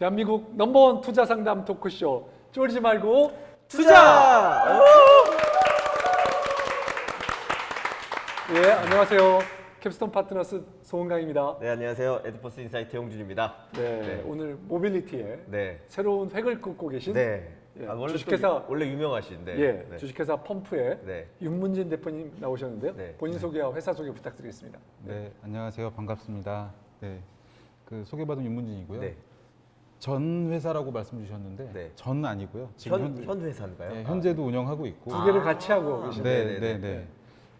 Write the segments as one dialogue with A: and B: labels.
A: 대한민국 넘버원 투자 상담 토크쇼 쫄지 말고
B: 투자!
A: 예, 안녕하세요. 캡스톤 파트너스 소은강입니다.
B: 네, 안녕하세요. 에드퍼스 인사이트 홍준입니다.
A: 네, 오늘 모빌리티에
B: 네.
A: 새로운 획을 긋고 계신
B: 네.
A: 예,
B: 원래
A: 주식회사
B: 원래 유명하신데.
A: 예,
B: 네.
A: 주식회사 펌프의
B: 네.
A: 윤문진 대표님 나오셨는데요.
B: 네.
A: 본인 소개와 회사 소개 부탁드리겠습니다.
C: 네, 안녕하세요. 반갑습니다. 네, 그 소개받은 윤문진이고요.
B: 네.
C: 전 회사라고 말씀 주셨는데
B: 네.
C: 전 아니고요. 지금
B: 현 회사인가요?
C: 네, 현재도 운영하고 있고.
A: 두 개를 같이 하고 계신데
C: 네, 네, 네.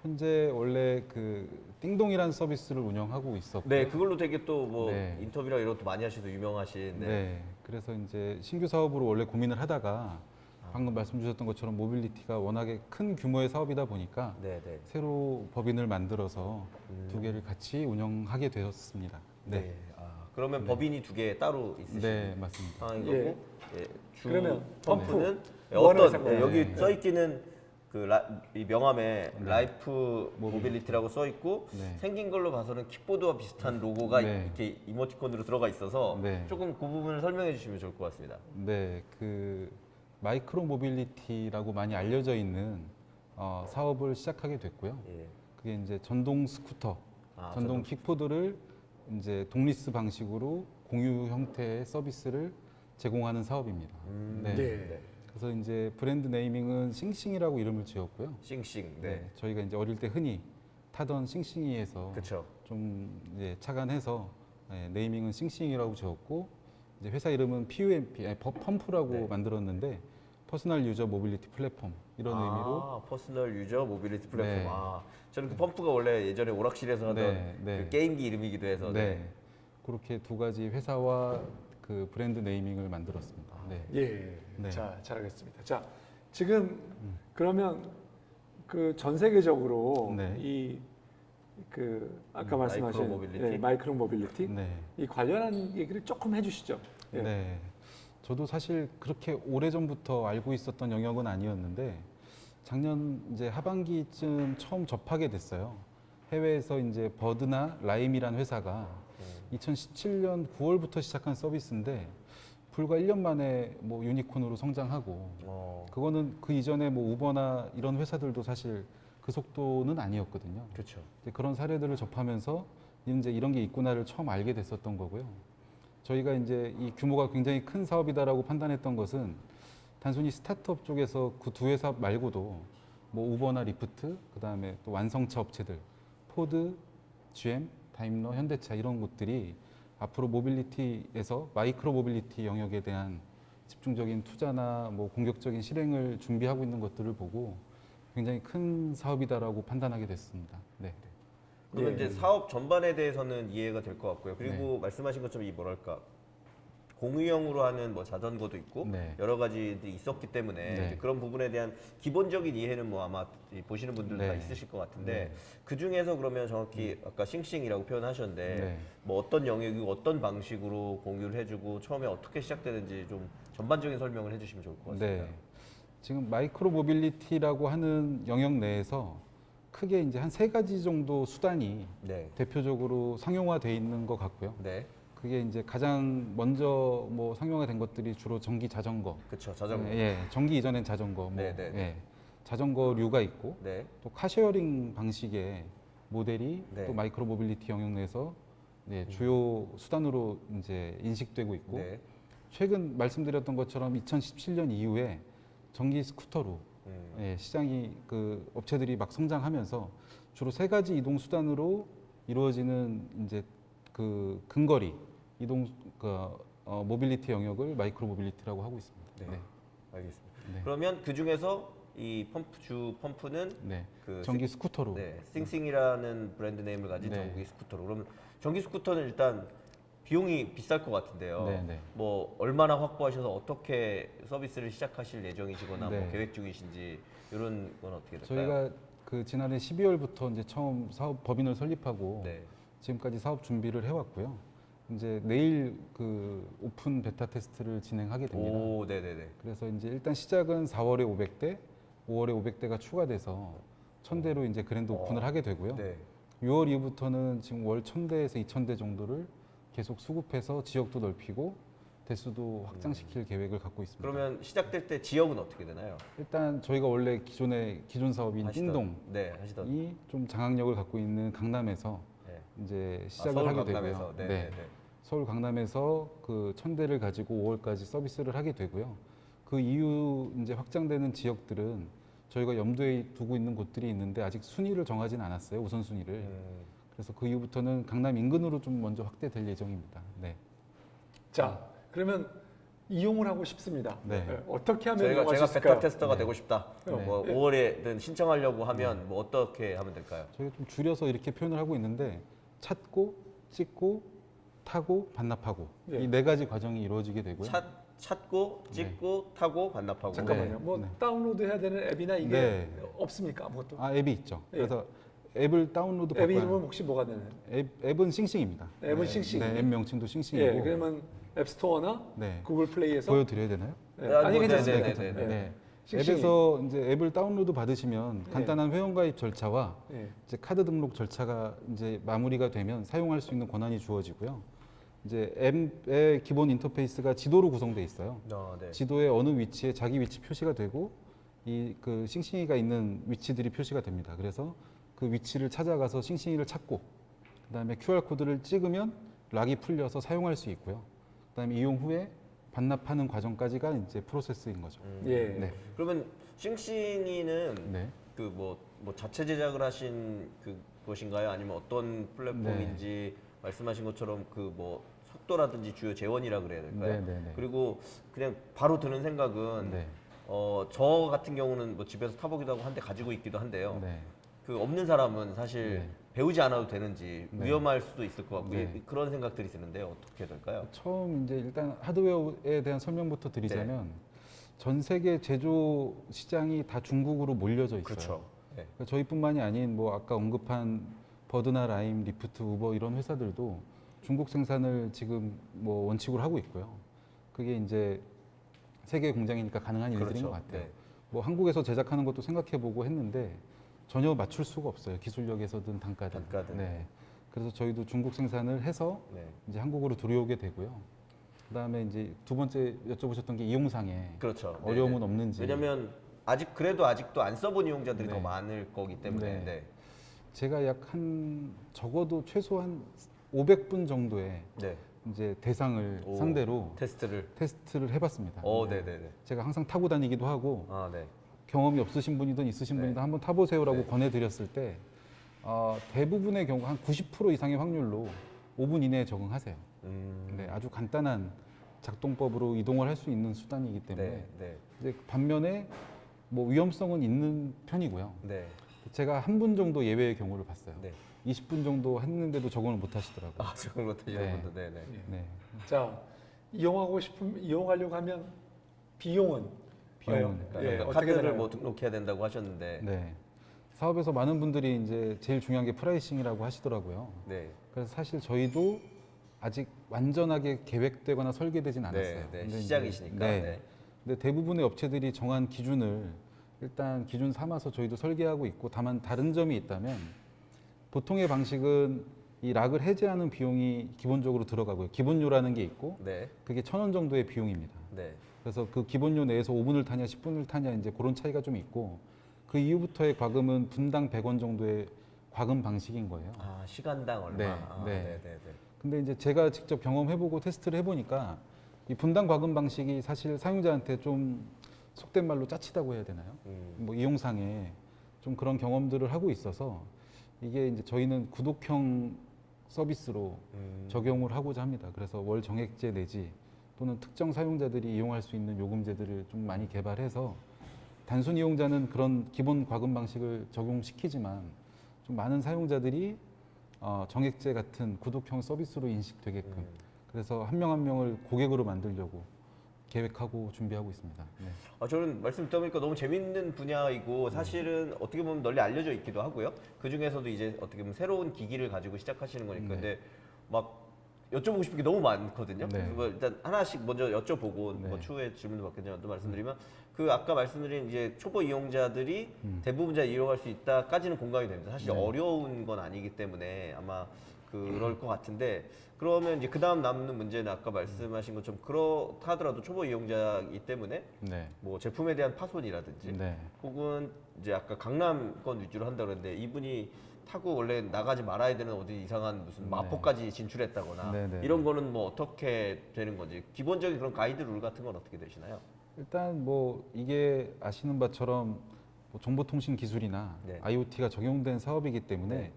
C: 현재 원래 그 띵동이라는 서비스를 운영하고 있었고.
B: 네, 그걸로 되게 또 뭐
C: 네.
B: 인터뷰랑 이런 것도 많이 하셔서 유명하신.
C: 네. 그래서 이제 신규 사업으로 원래 고민을 하다가 방금 말씀 주셨던 것처럼 모빌리티가 워낙에 큰 규모의 사업이다 보니까
B: 네, 네.
C: 새로 법인을 만들어서 두 개를 같이 운영하게 되었습니다.
B: 네.
C: 네,
B: 그러면 법인이 두 개 따로 있으신
C: 네, 맞습니다.
B: 상황인
A: 예.
B: 거고. 예.
A: 그러면 펌프.
B: 펌프는
A: 뭐 하는
B: 어떤
A: 회사인가요?
B: 여기
C: 네.
B: 써 있기는 이 명함에 라이프 모빌리티라고 써 있고
C: 네.
B: 생긴 걸로 봐서는 킥보드와 비슷한 로고가
C: 네.
B: 이렇게 이모티콘으로 들어가 있어서
C: 네.
B: 조금 그 부분을 설명해 주시면 좋을 것 같습니다.
C: 네, 그 마이크로 모빌리티라고 많이 알려져 있는 사업을 시작하게 됐고요.
B: 예.
C: 그게 이제 전동 스쿠터,
B: 아,
C: 전동 킥보드를 이제 독리스 방식으로 공유 형태의 서비스를 제공하는 사업입니다. 네.
A: 네.
C: 그래서 이제 브랜드 네이밍은 싱싱이라고 이름을 지었고요.
B: 싱싱.
C: 네.
B: 네.
C: 저희가 이제 어릴 때 흔히 타던 싱싱이에서
B: 그렇죠.
C: 좀 이제 착안해서 네이밍은 싱싱이라고 지었고 이제 회사 이름은 PUMP, 펌프라고
B: 네.
C: 만들었는데 퍼스널 유저 모빌리티 플랫폼 이런 의미로
B: 퍼스널 유저 모빌리티 플랫폼.
C: 네.
B: 저는 그 펌프가 원래 예전에 오락실에서 하던
C: 네, 네.
B: 그 게임기 이름이기도 해서.
C: 네. 그렇게 두 가지 회사와 그 브랜드 네이밍을 만들었습니다. 네.
A: 예,
C: 네.
A: 자 잘하겠습니다. 자 지금 그러면 그 전 세계적으로
C: 네.
A: 이 그 아까 말씀하신
B: 마이크로 모빌리티?
A: 마이크로 모빌리티
C: 네.
A: 이 관련한 얘기를 조금 해주시죠. 예.
C: 네. 저도 사실 그렇게 오래 전부터 알고 있었던 영역은 아니었는데 작년 이제 하반기쯤 처음 접하게 됐어요. 해외에서 이제 버드나 라임이라는 회사가 2017년 9월부터 시작한 서비스인데 불과 1년 만에 뭐 유니콘으로 성장하고 그거는 그 이전에 뭐 우버나 이런 회사들도 사실 그 속도는 아니었거든요.
B: 그렇죠.
C: 이제 그런 사례들을 접하면서 이제 이런 게 있구나를 처음 알게 됐었던 거고요. 저희가 이제 이 규모가 굉장히 큰 사업이다라고 판단했던 것은 단순히 스타트업 쪽에서 그 두 회사 말고도 뭐 우버나 리프트, 그다음에 또 완성차 업체들, 포드, GM, 다임러, 현대차 이런 곳들이 앞으로 모빌리티에서 마이크로 모빌리티 영역에 대한 집중적인 투자나 뭐 공격적인 실행을 준비하고 있는 것들을 보고 굉장히 큰 사업이다라고 판단하게 됐습니다. 네.
B: 그러면
A: 예.
B: 이제 사업 전반에 대해서는 이해가 될 것 같고요. 그리고 말씀하신 것처럼 이 뭐랄까 공유형으로 하는 뭐 자전거도 있고
C: 네.
B: 여러 가지들이 있었기 때문에
C: 네.
B: 이제 그런 부분에 대한 기본적인 이해는 뭐 아마 보시는 분들 다
C: 네.
B: 있으실 것 같은데 그 중에서 그러면 정확히 아까 싱싱이라고 표현하셨는데
C: 네.
B: 뭐 어떤 영역이고 어떤 방식으로 공유를 해주고 처음에 어떻게 시작되는지 좀 전반적인 설명을 해주시면 좋을 것 같습니다.
C: 네. 지금 마이크로 모빌리티라고 하는 영역 내에서 크게 이제 한 세 가지 정도 수단이
B: 네.
C: 대표적으로 상용화돼 있는 것 같고요.
B: 네.
C: 그게 이제 가장 먼저 뭐 상용화된 것들이 주로 전기 자전거.
B: 그렇죠. 자전거.
C: 예, 전기 이전엔 자전거. 뭐,
B: 네, 네, 네.
C: 예, 자전거류가 있고
B: 네.
C: 또 카쉐어링 방식의 모델이
B: 네.
C: 또 마이크로 모빌리티 영역 내에서 네, 주요 수단으로 이제 인식되고 있고
B: 네.
C: 최근 말씀드렸던 것처럼 2017년 이후에 전기 스쿠터로 예, 시장이 그 업체들이 막 성장하면서 주로 세 가지 이동 수단으로 이루어지는 이제 그 근거리 이동 모빌리티 영역을 마이크로 모빌리티라고 하고 있습니다.
B: 네.
C: 네.
B: 알겠습니다.
C: 네.
B: 그러면 그 중에서 이 펌프는
C: 네.
B: 그
C: 전기 스쿠터로.
B: 네, 싱싱이라는 브랜드 네임을 가진
C: 네.
B: 전기 스쿠터로. 그럼 전기 스쿠터는 일단 비용이 비쌀 것 같은데요.
C: 네, 네.
B: 뭐 얼마나 확보하셔서 어떻게 서비스를 시작하실 예정이시거나 뭐
C: 네.
B: 계획 중이신지 이런 건 어떻게 될까요?
C: 저희가 그 지난해 12월부터 이제 처음 사업 법인을 설립하고
B: 네.
C: 지금까지 사업 준비를 해왔고요. 이제 내일 그 오픈 베타 테스트를 진행하게 됩니다.
B: 오, 네, 네, 네.
C: 그래서 이제 일단 시작은 4월에 500대, 5월에 500대가 추가돼서 1000대로 이제 그랜드 오픈을 하게 되고요.
B: 네.
C: 6월 이후부터는 지금 월 1000대에서 2000대 정도를 계속 수급해서 지역도 넓히고 대수도 확장시킬 계획을 갖고 있습니다.
B: 그러면 시작될 때 지역은 어떻게 되나요?
C: 일단 저희가 원래 기존 사업인 띵동이
B: 네, 하시던.
C: 좀 장악력을 갖고 있는 강남에서
B: 네.
C: 이제 시작을
B: 서울
C: 하게
B: 강남에서.
C: 되고요.
B: 네,
C: 네.
B: 네, 네.
C: 서울 강남에서 그 1000대를 가지고 5월까지 서비스를 하게 되고요. 그 이후 이제 확장되는 지역들은 저희가 염두에 두고 있는 곳들이 있는데 아직 순위를 정하진 않았어요. 우선 순위를. 그래서 그 이후부터는 강남 인근으로 좀 먼저 확대될 예정입니다. 네.
A: 자, 그러면 이용을 하고 싶습니다.
C: 네.
A: 어떻게 하면
B: 제가
A: 이용할 수 있을까요?
B: 베타 테스터가
C: 네.
B: 되고 싶다.
A: 네.
B: 뭐 5월에든 신청하려고 하면 뭐 어떻게 하면 될까요?
C: 저희가 좀 줄여서 이렇게 표현을 하고 있는데 찾고, 찍고, 타고, 반납하고
A: 네.
C: 이 네 가지 과정이 이루어지게 되고요.
B: 찾고, 찍고, 타고, 반납하고.
A: 잠깐만요. 뭐
C: 네.
A: 다운로드해야 되는 앱이나 이게
C: 네.
A: 없습니까? 아무것도.
C: 아 앱이 있죠.
A: 예.
C: 그래서 앱을 다운로드
A: 앱
C: 받고
A: 이름은 혹시 뭐가 되나요?
C: 앱은 싱싱입니다.
A: 앱은 싱싱.
C: 네, 앱 명칭도
A: 예,
C: 싱싱이고.
A: 그러면 앱스토어나
C: 네.
A: 구글 플레이에서
C: 보여드려야 되나요?
A: 네.
B: 아,
A: 아니
B: 뭐,
A: 괜찮습니다.
B: 네, 네, 네,
A: 예.
C: 네.
A: 싱싱이.
C: 앱에서 이제 앱을 다운로드 받으시면 간단한 회원가입 절차와
A: 예.
C: 이제 카드 등록 절차가 이제 마무리가 되면 사용할 수 있는 권한이 주어지고요. 이제 앱의 기본 인터페이스가 지도로 구성되어 있어요.
B: 네.
C: 지도의 어느 위치에 자기 위치 표시가 되고 이 그 싱싱이가 있는 위치들이 표시가 됩니다. 그래서 그 위치를 찾아가서 싱싱이를 찾고 그다음에 QR 코드를 찍으면 락이 풀려서 사용할 수 있고요. 그다음에 이용 후에 반납하는 과정까지가 이제 프로세스인 거죠.
A: 예.
C: 네.
B: 그러면 싱싱이는
C: 네.
B: 그 뭐 자체 제작을 하신 그 것인가요? 아니면 어떤 플랫폼인지 말씀하신 것처럼 그 뭐 속도라든지 주요 재원이라 그래야 될까요?
C: 네, 네, 네.
B: 그리고 그냥 바로 드는 생각은
C: 네.
B: 저 같은 경우는 뭐 집에서 타보기도 하고 한 대 가지고 있기도 한데요.
C: 네.
B: 그 없는 사람은 사실
C: 네.
B: 배우지 않아도 되는지
C: 네.
B: 위험할 수도 있을 것 같고
C: 네.
B: 그런 생각들이 드는데 어떻게 될까요?
C: 처음 이제 일단 하드웨어에 대한 설명부터 드리자면 전 세계 제조 시장이 다 중국으로 몰려져 있어요.
B: 그렇죠. 네.
C: 그러니까 저희뿐만이 아닌 뭐 아까 언급한 버드나 라임, 리프트, 우버 이런 회사들도 중국 생산을 지금 뭐 원칙으로 하고 있고요. 그게 이제 세계 공장이니까 가능한 일들인
B: 그렇죠.
C: 것 같아요.
B: 네.
C: 뭐 한국에서 제작하는 것도 생각해보고 했는데 전혀 맞출 수가 없어요. 기술력에서든 단가든.
B: 단가든.
C: 네. 그래서 저희도 중국 생산을 해서
B: 네.
C: 이제 한국으로 들여오게 되고요. 그다음에 이제 두 번째 여쭤보셨던 게 이용상에
B: 그렇죠.
C: 어려움은
B: 네네.
C: 없는지.
B: 왜냐면 아직도 안 써본 이용자들이
C: 네.
B: 더 많을 거기 때문에.
C: 네.
B: 네.
C: 제가 약 한 적어도 최소한 500분 정도의
B: 네.
C: 이제 대상을
B: 오,
C: 상대로
B: 테스트를.
C: 해봤습니다.
B: 네네네.
C: 제가 항상 타고 다니기도 하고
B: 아, 네.
C: 경험이 없으신 분이든 있으신
B: 네.
C: 분이든 한번 타보세요라고
B: 네.
C: 권해드렸을 때 대부분의 경우 한 90% 이상의 확률로 5분 이내에 적응하세요. 네, 아주 간단한 작동법으로 이동을 할 수 있는 수단이기 때문에
B: 네. 네.
C: 이제 반면에 뭐 위험성은 있는 편이고요.
B: 네.
C: 제가 한 분 정도 예외의 경우를 봤어요.
B: 네.
C: 20분 정도 했는데도 적응을 못 하시더라고요.
B: 아, 저런 것도 이런
C: 네.
B: 분들. 네네.
C: 네.
A: 자, 이용하려고 하면 비용은
C: 비용은
A: 예,
B: 그러니까
A: 어떻게
B: 카드를
A: 되나요?
B: 뭐 등록해야 된다고 하셨는데.
C: 네. 사업에서 많은 분들이 이제 제일 중요한 게 프라이싱이라고 하시더라고요.
B: 네.
C: 그래서 사실 저희도 아직 완전하게 계획되거나 설계되진 않았어요.
B: 네. 네.
C: 근데 이제-
B: 시작이시니까.
C: 네.
B: 네.
C: 근데 대부분의 업체들이 정한 기준을 일단 기준 삼아서 저희도 설계하고 있고 다만 다른 점이 있다면 보통의 방식은 이 락을 해제하는 비용이 기본적으로 들어가고요. 기본료라는 게 있고
B: 네.
C: 그게 1,000원 정도의 비용입니다.
B: 네.
C: 그래서 그 기본료 내에서 5분을 타냐 10분을 타냐 이제 그런 차이가 좀 있고 그 이후부터의 과금은 분당 100원 정도의 과금 방식인 거예요.
B: 아, 시간당 얼마?
C: 네,
B: 아,
C: 네.
B: 네. 네.
C: 근데 이제 제가 직접 경험해보고 테스트를 해보니까 이 분당 과금 방식이 사실 사용자한테 좀 속된 말로 짜치다고 해야 되나요? 뭐 이용상에 좀 그런 경험들을 하고 있어서 이게 이제 저희는 구독형 서비스로 적용을 하고자 합니다. 그래서 월 정액제 내지 또는 특정 사용자들이 이용할 수 있는 요금제들을 좀 많이 개발해서 단순 이용자는 그런 기본 과금 방식을 적용시키지만 좀 많은 사용자들이 정액제 같은 구독형 서비스로 인식되게끔 그래서 한 명 한 명을 고객으로 만들려고 계획하고 준비하고 있습니다. 네.
B: 저는 말씀 듣다 보니까 너무 재밌는 분야이고 사실은 어떻게 보면 널리 알려져 있기도 하고요. 그 중에서도 이제 어떻게 보면 새로운 기기를 가지고 시작하시는 거니까.
C: 네.
B: 근데 막 여쭤보고 싶은 게 너무 많거든요.
C: 네.
B: 그거 일단 하나씩 먼저 여쭤보고
C: 네.
B: 뭐 추후에 질문도 받겠지만 또 말씀드리면 그 아까 말씀드린 이제 초보 이용자들이 대부분 잘 이용할 수 있다까지는 공감이 됩니다. 사실
C: 네.
B: 어려운 건 아니기 때문에 아마 그럴 것 같은데 그러면 이제 그 다음 남는 문제는 아까 말씀하신 것처럼 그렇다 하더라도 초보 이용자이기 때문에
C: 네.
B: 뭐 제품에 대한 파손이라든지
C: 네.
B: 혹은 이제 아까 강남권 위주로 한다 그랬는데 이분이 타고 원래 나가지 말아야 되는 어디 이상한 무슨 마포까지 진출했다거나
C: 네, 네,
B: 이런 거는 뭐 어떻게 되는 건지 기본적인 그런 가이드 룰 같은 건 어떻게 되시나요?
C: 일단 뭐 이게 아시는 바처럼 뭐 정보통신 기술이나
B: 네.
C: IoT가 적용된 사업이기 때문에
B: 네.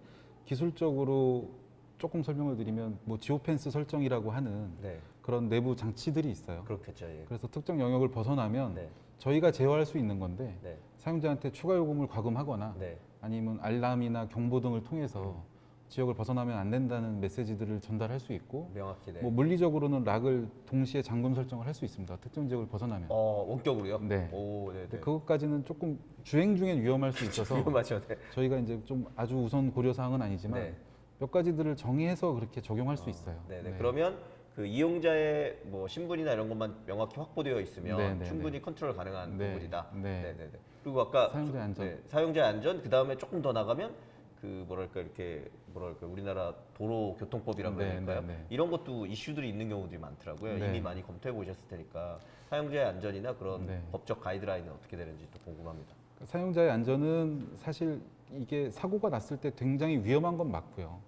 C: 기술적으로 조금 설명을 드리면 뭐 지오펜스 설정이라고 하는
B: 네,
C: 그런 내부 장치들이 있어요.
B: 그렇겠죠. 예.
C: 그래서 특정 영역을 벗어나면
B: 네,
C: 저희가 제어할 수 있는 건데
B: 네,
C: 사용자한테 추가 요금을 과금하거나
B: 네.
C: 아니면 알람이나 경보 등을 통해서 지역을 벗어나면 안 된다는 메시지들을 전달할 수 있고
B: 명확히 네.
C: 뭐 물리적으로는 락을 동시에 잠금 설정을 할 수 있습니다. 특정 지역을 벗어나면.
B: 원격으로요?
C: 네.
B: 오, 네,
C: 근데
B: 네.
C: 그것까지는 조금 주행 중엔 위험할 수 있어서
B: 위험하죠. 네.
C: 저희가 이제 좀 아주 우선 고려 사항은 아니지만
B: 네.
C: 몇 가지들을 정의해서 그렇게 적용할 수 있어요.
B: 네, 네. 그러면 그 이용자의 뭐 신분이나 이런 것만 명확히 확보되어 있으면
C: 네, 네,
B: 충분히 컨트롤 가능한
C: 네,
B: 부분이다.
C: 네.
B: 네, 네, 네. 그리고 아까
C: 사용자의 안전.
B: 네, 사용자의 안전 그 다음에 조금 더 나가면 그 뭐랄까 이렇게 뭐랄까 우리나라 도로교통법이라고 해야
C: 네,
B: 될까요?
C: 네, 네.
B: 이런 것도 이슈들이 있는 경우들이 많더라고요.
C: 네.
B: 이미 많이 검토해 보셨을 테니까 사용자의 안전이나 그런
C: 네.
B: 법적 가이드라인은 어떻게 되는지 또 궁금합니다.
C: 사용자의 안전은 사실 이게 사고가 났을 때 굉장히 위험한 건 맞고요.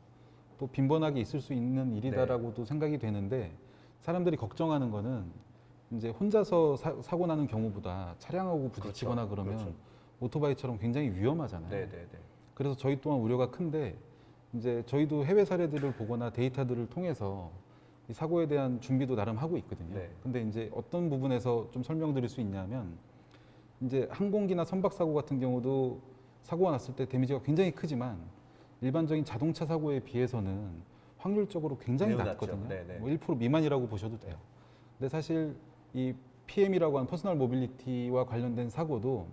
C: 또 빈번하게 있을 수 있는 일이다라고도 생각이 되는데 사람들이 걱정하는 거는 이제 혼자서 사고 나는 경우보다 차량하고 부딪히거나
B: 그렇죠.
C: 그러면
B: 그렇죠.
C: 오토바이처럼 굉장히 위험하잖아요.
B: 네, 네, 네.
C: 그래서 저희 또한 우려가 큰데 이제 저희도 해외 사례들을 보거나 데이터들을 통해서 이 사고에 대한 준비도 나름 하고 있거든요.
B: 네.
C: 근데 이제 어떤 부분에서 좀 설명드릴 수 있냐면 이제 항공기나 선박 사고 같은 경우도 사고가 났을 때 데미지가 굉장히 크지만 일반적인 자동차 사고에 비해서는 확률적으로 굉장히
B: 매우
C: 낮거든요.
B: 낮죠. 네네.
C: 뭐 1% 미만이라고 보셔도 돼요. 근데 사실 이 PM이라고 하는 퍼스널 모빌리티와 관련된 사고도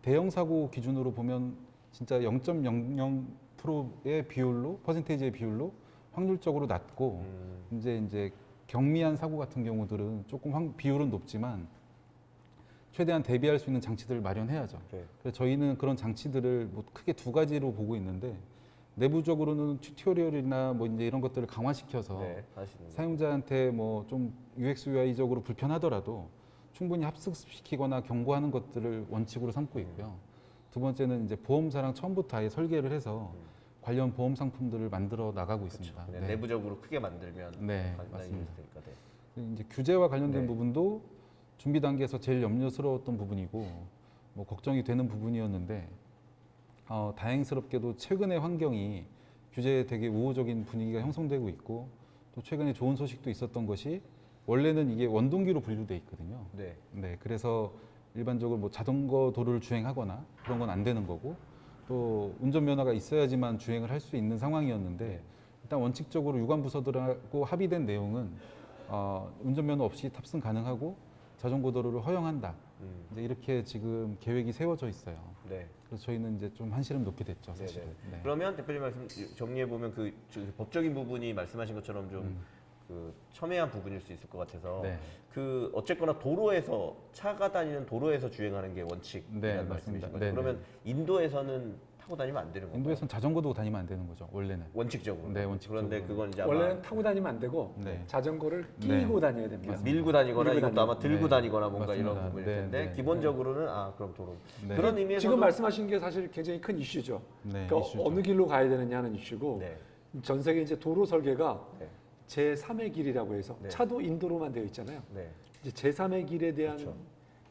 C: 대형 사고 기준으로 보면 진짜 0.00%의 비율로 퍼센테이지의 비율로 확률적으로 낮고 이제 경미한 사고 같은 경우들은 조금 비율은 높지만 최대한 대비할 수 있는 장치들을 마련해야죠.
B: 네.
C: 그래서 저희는 그런 장치들을 뭐 크게 두 가지로 보고 있는데 내부적으로는 튜토리얼이나 뭐 이제 이런 것들을 강화시켜서
B: 네, 하시는 거.
C: 사용자한테 뭐 좀 UX UI적으로 불편하더라도 충분히 합숙시키거나 경고하는 것들을 원칙으로 삼고 있고요. 두 번째는 이제 보험사랑 처음부터 아예 설계를 해서 관련 보험 상품들을 만들어 나가고 있습니다.
B: 그냥 내부적으로 크게 만들면
C: 네,
B: 간단히
C: 맞습니다.
B: 이해될 테니까. 네.
C: 이제 규제와 관련된
B: 네.
C: 부분도 준비 단계에서 제일 염려스러웠던 부분이고 뭐 걱정이 되는 부분이었는데 다행스럽게도 최근의 환경이 규제에 되게 우호적인 분위기가 형성되고 있고 또 최근에 좋은 소식도 있었던 것이 원래는 이게 원동기로 분류돼 있거든요.
B: 네.
C: 네, 그래서 일반적으로 뭐 자전거 도로를 주행하거나 그런 건 안 되는 거고 또 운전면허가 있어야지만 주행을 할 수 있는 상황이었는데 일단 원칙적으로 유관 부서들하고 합의된 내용은 운전면허 없이 탑승 가능하고 자전거 도로를 허용한다. 이제 이렇게 지금 계획이 세워져 있어요.
B: 네.
C: 그래서 저희는 이제 좀 한시름 놓게 됐죠,
B: 네,
C: 사실은.
B: 네.
C: 네.
B: 그러면 대표님 말씀 정리해 보면 그 법적인 부분이 말씀하신 것처럼 좀 그 첨예한 부분일 수 있을 것 같아서
C: 네.
B: 그 어쨌거나 도로에서 차가 다니는 도로에서 주행하는 게 원칙이라는
C: 네,
B: 말씀이신
C: 맞습니다.
B: 거죠.
C: 네,
B: 그러면 인도에서는 타고 다니면 안 되는 건가요?
C: 인도에서는 자전거도 다니면 안 되는 거죠, 원래는.
B: 원칙적으로.
C: 네, 원칙적으로.
B: 그런데 그건 이제 아마
A: 원래는 타고 다니면 안 되고
C: 네.
A: 자전거를
C: 네.
A: 끼고 다녀야 됩니다.
B: 밀고 다니거나
A: 밀고
B: 이것도 아마 들고
C: 네.
B: 다니거나 뭔가
C: 맞습니다.
B: 이런 부분일
C: 네,
B: 텐데
C: 네.
B: 기본적으로는 그럼 도로.
C: 네.
B: 그런 의미에서
A: 지금 말씀하신 게 사실 굉장히 큰 이슈죠.
C: 네,
A: 그러니까
C: 이슈죠.
A: 어느 길로 가야 되느냐 하는 이슈고
B: 네.
A: 전 세계 이제 도로 설계가
B: 네.
A: 제3의 길이라고 해서
B: 네.
A: 차도 인도로만 되어 있잖아요.
B: 네.
A: 이제 제3의 길에 대한
B: 그렇죠.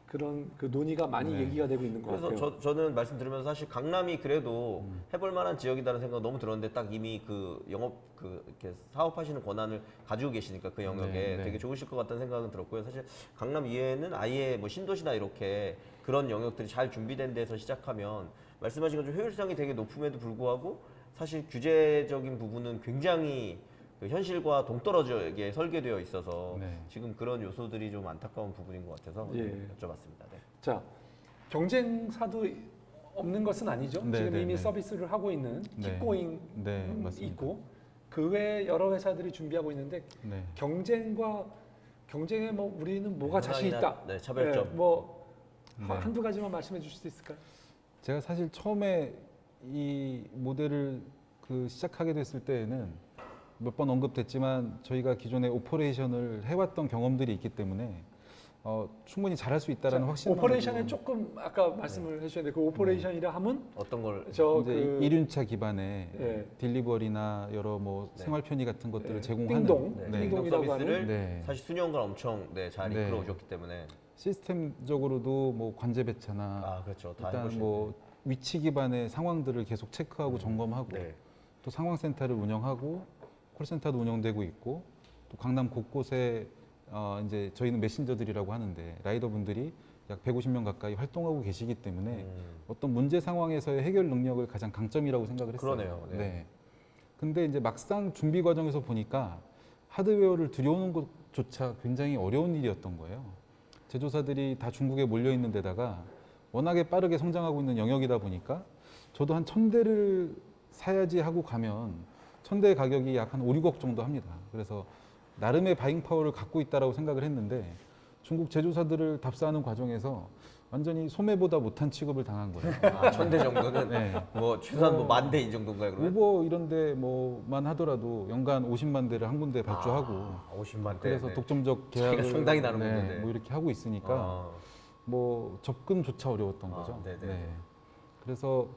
A: 그런 그 논의가 많이
C: 네.
A: 얘기가 되고 있는 것
B: 그래서
A: 같아요.
B: 저는 말씀 들으면서 사실 강남이 그래도 해볼 만한 지역이라는 생각 너무 들었는데 딱 이미 그 영업 이렇게 사업하시는 권한을 가지고 계시니까 그 영역에
C: 네, 네.
B: 되게 좋으실 것 같다는 생각은 들었고요. 사실 강남 이외에는 아예 뭐 신도시나 이렇게 그런 영역들이 잘 준비된 데서 시작하면 말씀하신 것처럼 효율성이 되게 높음에도 불구하고 사실 규제적인 부분은 굉장히 그 현실과 동떨어지게 설계되어 있어서
C: 네.
B: 지금 그런 요소들이 좀 안타까운 부분인 것 같아서
A: 예.
B: 여쭤봤습니다. 네.
A: 자, 경쟁사도 없는 것은 아니죠.
C: 네,
A: 지금
C: 네,
A: 이미
C: 네.
A: 서비스를 하고 있는
C: 네.
A: 킵고잉
C: 네, 맞습니다.
A: 있고 그 외에 여러 회사들이 준비하고 있는데
C: 네.
A: 경쟁에 뭐 우리는 뭐가 자신
B: 현황이나,
A: 있다.
B: 네, 차별점.
A: 네, 뭐
C: 네.
A: 한두 가지만 말씀해 주실 수 있을까요?
C: 제가 사실 처음에 이 모델을 시작하게 됐을 때에는 몇 번 언급됐지만 저희가 기존에 오퍼레이션을 해왔던 경험들이 있기 때문에 충분히 잘할 수 있다라는 확신을
A: 오퍼레이션은 조금 아까 말씀을 해주셨는데 그 오퍼레이션이라 하면
B: 어떤 걸
C: 이제
A: 저그
C: 이륜차 기반의
A: 예.
C: 딜리버리나 여러 뭐
B: 네.
C: 생활 편의 같은 것들을
A: 네.
C: 제공하는
A: 띵동.
C: 네.
A: 띵동.
B: 띵동
A: 이라고
B: 서비스를
A: 하는?
C: 네.
B: 사실 수년간 엄청 잘
C: 네.
B: 이끌어오셨기 때문에
C: 시스템적으로도 뭐 관제 배차나
B: 그렇죠. 다
C: 일단
B: 해보시는
C: 뭐 위치 기반의 상황들을 계속 체크하고 점검하고
B: 네.
C: 또 상황센터를 운영하고 콜센터도 운영되고 있고 또 강남 곳곳에 이제 저희는 메신저들이라고 하는데 라이더분들이 약 150명 가까이 활동하고 계시기 때문에 어떤 문제 상황에서의 해결 능력을 가장 강점이라고 생각을 했어요.
B: 그러네요. 네.
C: 근데 이제 막상 준비 과정에서 보니까 하드웨어를 들여오는 것조차 굉장히 어려운 일이었던 거예요. 제조사들이 다 중국에 몰려 있는 데다가 워낙에 빠르게 성장하고 있는 영역이다 보니까 저도 한 1000대를 사야지 하고 가면 1000대 가격이 약 한 5, 6억 정도 합니다. 그래서 나름의 바잉 파워를 갖고 있다라고 생각을 했는데 중국 제조사들을 답사하는 과정에서 완전히 소매보다 못한 취급을 당한 거예요.
B: 1000대 정도는
C: 네.
B: 뭐 최소한 뭐 10,000대 이 정도인가요, 그러면?
C: 우버 이런데 뭐만 하더라도 연간 50만 대를 한 군데 발주하고
B: 50만 대.
C: 그래서
B: 네.
C: 독점적
B: 차이가
C: 계약을
B: 상당히 나는 건데.
C: 뭐 이렇게 하고 있으니까 뭐 접근조차 어려웠던 거죠.
B: 네네.
C: 네. 그래서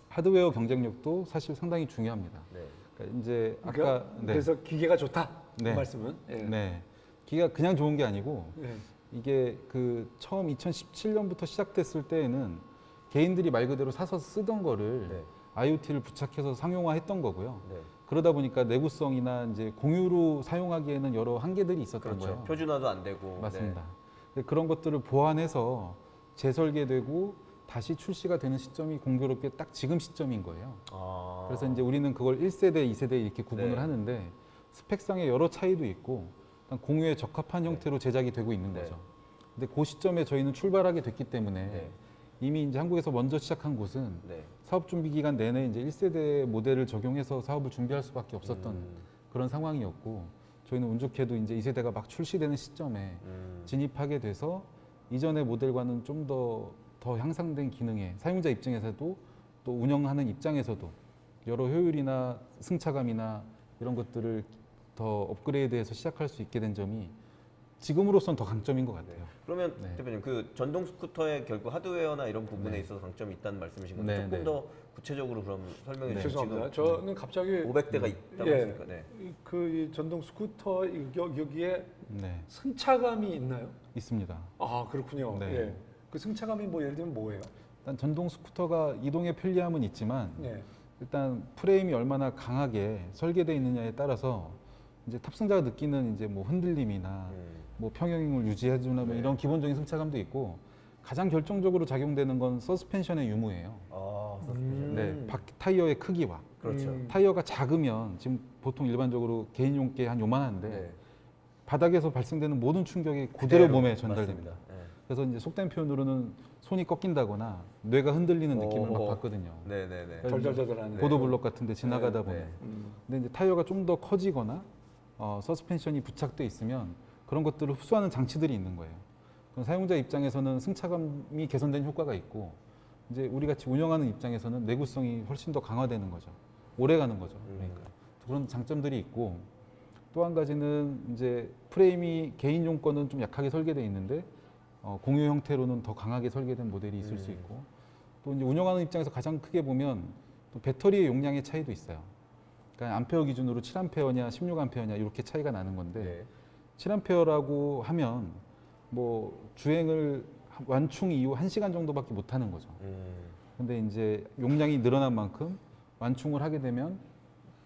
C: 하드웨어 경쟁력도 사실 상당히 중요합니다.
B: 네.
C: 그러니까 이제 아까
A: 그러니까 그래서 기계가 좋다
C: 네.
A: 그 말씀은. 예.
C: 네. 기가 그냥 좋은 게 아니고
A: 예.
C: 이게 그 처음 2017년부터 시작됐을 때에는 개인들이 말 그대로 사서 쓰던 거를
B: 네.
C: IoT를 부착해서 상용화했던 거고요.
B: 네.
C: 그러다 보니까 내구성이나 이제 공유로 사용하기에는 여러 한계들이 있었던
B: 그렇죠.
C: 거예요.
B: 표준화도 안 되고.
C: 맞습니다. 근데 그런 것들을 보완해서 재설계되고 다시 출시가 되는 시점이 공교롭게 딱 지금 시점인 거예요. 그래서 이제 우리는 그걸 1세대, 2세대 이렇게 구분을
B: 네.
C: 하는데 스펙상의 여러 차이도 있고 일단 공유에 적합한
B: 네.
C: 형태로 제작이 되고 있는
B: 네.
C: 거죠. 근데 그 시점에 저희는 출발하게 됐기 때문에
B: 네.
C: 이미 이제 한국에서 먼저 시작한 곳은
B: 네.
C: 사업 준비 기간 내내 이제 1세대 모델을 적용해서 사업을 준비할 수밖에 없었던 그런 상황이었고 저희는 운 좋게도 이제 2세대가 막 출시되는 시점에 진입하게 돼서 이전의 모델과는 좀 더 향상된 기능에 사용자 입장에서도 또 운영하는 입장에서도 여러 효율이나 승차감이나 이런 것들을 더 업그레이드해서 시작할 수 있게 된 점이 지금으로선 더 강점인 것 같아요.
B: 그러면
C: 네.
B: 대표님 그 전동 스쿠터의 결국 하드웨어나 이런 부분에
C: 네.
B: 있어서 강점이 있다는 말씀이신 건데
C: 네,
B: 조금
C: 네.
B: 더 구체적으로 그럼 설명해
C: 네.
B: 주시죠.
A: 죄송합니다.
B: 지금
A: 저는 갑자기
B: 500대가 있다고
A: 예.
B: 하시니까. 네.
A: 그 전동 스쿠터 여기에
C: 네,
A: 승차감이 있나요?
C: 있습니다.
A: 아 그렇군요.
C: 네.
A: 예. 그 승차감이 뭐 예를 들면 뭐예요?
C: 일단 전동 스쿠터가 이동의 편리함은 있지만
A: 네.
C: 일단 프레임이 얼마나 강하게 설계되어 있느냐에 따라서 이제 탑승자가 느끼는 이제 뭐 흔들림이나 뭐 평형을 유지해주는 뭐
B: 네.
C: 이런 기본적인 승차감도 있고 가장 결정적으로 작용되는 건 서스펜션의 유무예요. 네, 박 타이어의 크기와
B: 그렇죠.
C: 타이어가 작으면 지금 보통 일반적으로 개인용께 한 요만한데
B: 네.
C: 바닥에서 발생되는 모든 충격이 그대로 몸에 전달됩니다.
B: 맞습니다. 네.
C: 그래서 이제 속된 표현으로는 손이 꺾인다거나 뇌가 흔들리는 느낌을 막
B: 오.
C: 받거든요.
B: 네네네.
A: 덜덜덜덜하네.
C: 보도블록 같은데 지나가다
B: 네,
C: 보면.
B: 네.
C: 근데 이제 타이어가 좀 더 커지거나 서스펜션이 부착돼 있으면 그런 것들을 흡수하는 장치들이 있는 거예요. 그럼 사용자 입장에서는 승차감이 개선된 효과가 있고 이제 우리 같이 운영하는 입장에서는 내구성이 훨씬 더 강화되는 거죠. 오래 가는 거죠. 그러니까 그런 장점들이 있고 또 한 가지는 이제 프레임이 개인용 거는 좀 약하게 설계되어 있는데 공유 형태로는 더 강하게 설계된 모델이 있을 수 있고 또 이제 운영하는 입장에서 가장 크게 보면 또 배터리의 용량의 차이도 있어요. 그러니까 암페어 기준으로 7암페어냐 16암페어냐 이렇게 차이가 나는 건데
B: 네.
C: 7암페어라고 하면 뭐 주행을 완충 이후 1시간 정도밖에 못 하는 거죠. 근데 이제 용량이 늘어난 만큼 완충을 하게 되면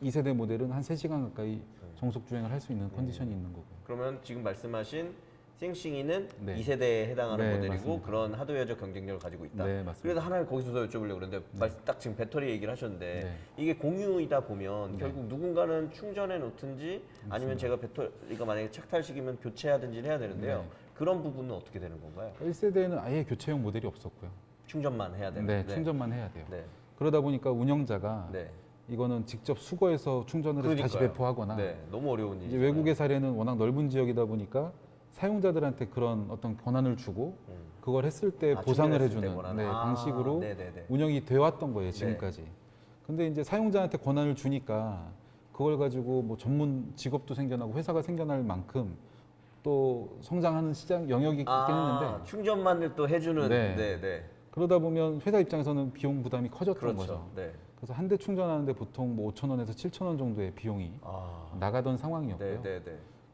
C: 2세대 모델은 한 3시간 가까이 정속 주행을 할 수 있는 컨디션이 있는 거고요.
B: 그러면 지금 말씀하신 싱싱이는
C: 네.
B: 2세대에 해당하는
C: 네,
B: 모델이고
C: 맞습니다.
B: 그런 하드웨어적 경쟁력을 가지고 있다.
C: 네, 맞습니다.
B: 그래서 하나를 거기서 더 여쭤보려고 그러는데 딱 지금 배터리 얘기를 하셨는데
C: 네.
B: 이게 공유이다 보면 결국 누군가는 충전해 놓든지 아니면 제가 배터리가 만약에 착탈식이면 교체하든지 해야 되는데요.
C: 네.
B: 그런 부분은 어떻게 되는 건가요?
C: 1세대에는 아예 교체용 모델이 없었고요.
B: 충전만 해야 되는.
C: 네, 충전만 해야 돼요.
B: 네.
C: 그러다 보니까 운영자가
B: 네.
C: 이거는 직접 수거해서 충전을 해서 다시
B: 그러니까요.
C: 배포하거나
B: 네. 너무 어려운
C: 이제
B: 일이죠.
C: 외국의 사례는 워낙 넓은 지역이다 보니까 사용자들한테 그런 어떤 권한을 주고 그걸 했을 때 보상을
B: 충전했을 때
C: 해주는
B: 권한.
C: 네, 방식으로
B: 네네네.
C: 운영이 되어 왔던 거예요 지금까지. 근데 이제 사용자한테 권한을 주니까 그걸 가지고 뭐 전문 직업도 생겨나고 회사가 생겨날 만큼 또 성장하는 시장 영역이 있긴 했는데
B: 충전만을 또 해주는
C: 네.
B: 네.
C: 그러다 보면 회사 입장에서는 비용 부담이 커졌던
B: 그렇죠.
C: 거죠.
B: 네.
C: 그래서 한 대 충전하는데 보통 뭐 5천 원에서 7천 원 정도의 비용이 나가던 상황이었고요.
B: 네.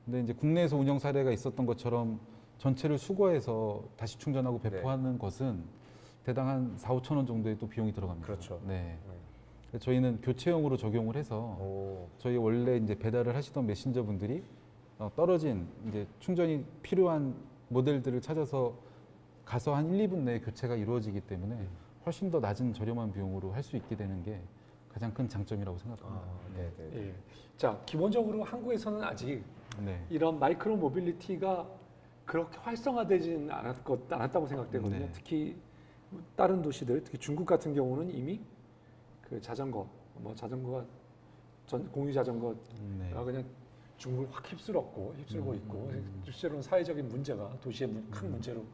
C: 근데 이제 국내에서 운영 사례가 있었던 것처럼 전체를 수거해서 다시 충전하고 배포하는 것은 대당 한 4, 5천 원 정도의 또 비용이 들어갑니다.
B: 그렇죠.
C: 네. 그래서 저희는 교체용으로 적용을 해서 저희 원래 이제 배달을 하시던 메신저 분들이 떨어진 이제 충전이 필요한 모델들을 찾아서 가서 한 1, 2분 내에 교체가 이루어지기 때문에 훨씬 더 낮은 저렴한 비용으로 할 수 있게 되는 게 가장 큰 장점이라고 생각합니다.
B: 네.
A: 예. 자, 기본적으로 한국에서는 아직
C: 네.
A: 이런 마이크로 모빌리티가 그렇게 활성화되지는 않았다고 생각되거든요.
C: 네.
A: 특히 다른 도시들, 특히 중국 같은 경우는 이미 그 자전거, 뭐 자전거가 공유 자전거가
C: 네.
A: 그냥 중국을 확 휩쓸고 있고 실제로는 사회적인 문제가 도시의 큰 문제로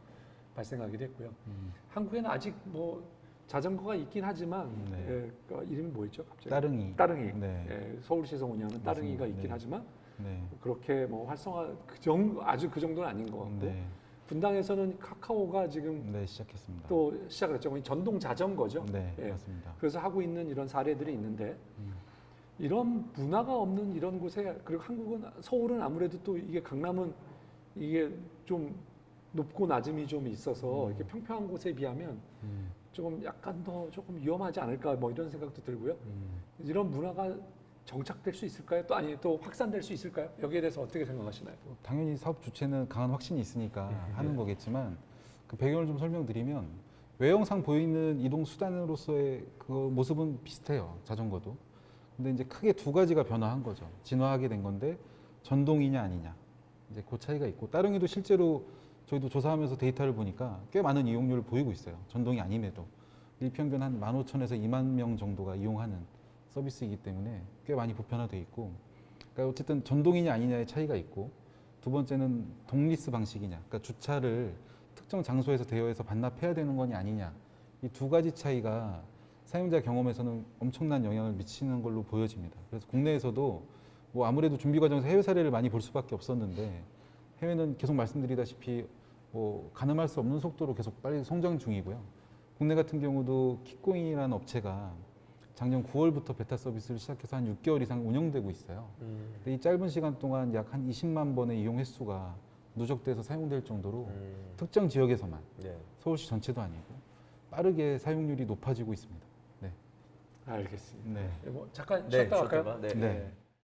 A: 발생하기도 했고요. 한국에는 아직 뭐 자전거가 있긴 하지만
C: 네.
A: 그 이름이 뭐였죠? 갑자기
C: 따릉이.
A: 네.
C: 네.
A: 서울시에서 운영하는 따릉이가
C: 맞습니다.
A: 있긴
C: 네.
A: 하지만
C: 네.
A: 그렇게 뭐 활성화 아주 그 정도는 아닌 것 같고
C: 네.
A: 분당에서는 카카오가 지금
C: 네, 시작했습니다.
A: 또 시작을 했죠. 전동 자전거죠.
C: 네,
A: 예.
C: 맞습니다.
A: 그래서 하고 있는 이런 사례들이 있는데 이런 문화가 없는 이런 곳에 그리고 한국은 서울은 아무래도 또 이게 강남은 이게 좀 높고 낮음이 좀 있어서 이렇게 평평한 곳에 비하면 조금 약간 더 조금 위험하지 않을까 뭐 이런 생각도 들고요. 이런 문화가 정착될 수 있을까요? 또 아니 또 확산될 수 있을까요? 여기에 대해서 어떻게 생각하시나요?
C: 당연히 사업 주체는 강한 확신이 있으니까 하는 거겠지만 그 배경을 좀 설명드리면 외형상 보이는 이동 수단으로서의 그 모습은 비슷해요. 자전거도. 근데 이제 크게 두 가지가 변화한 거죠. 진화하게 된 건데 전동이냐 아니냐. 이제 그 차이가 있고 따릉이도 실제로 저희도 조사하면서 데이터를 보니까 꽤 많은 이용률을 보이고 있어요. 전동이 아님에도 일평균 한 15,000에서 2만 명 정도가 이용하는 서비스이기 때문에 꽤 많이 보편화돼 있고, 그러니까 어쨌든 전동이냐 아니냐의 차이가 있고, 두 번째는 독리스 방식이냐, 그러니까 주차를 특정 장소에서 대여해서 반납해야 되는 거냐 아니냐, 이 두 가지 차이가 사용자 경험에서는 엄청난 영향을 미치는 걸로 보여집니다. 그래서 국내에서도 뭐 아무래도 준비 과정에서 해외 사례를 많이 볼 수밖에 없었는데 해외는 계속 말씀드리다시피 뭐 가늠할 수 없는 속도로 계속 빨리 성장 중이고요. 국내 같은 경우도 킥고잉이라는 업체가 작년 9월부터 베타 서비스를 시작해서 한 6개월 이상 운영되고 있어요. 근데 이 짧은 시간 동안 약 한 20만 번의 이용 횟수가 누적돼서 사용될 정도로 특정 지역에서만,
B: 네.
C: 서울시 전체도 아니고 빠르게 사용률이 높아지고 있습니다. 네.
A: 알겠습니다.
C: 네.
A: 뭐 잠깐
B: 네,
A: 쉬었다 갈까요?
B: 쉬었다가, 네.
C: 네.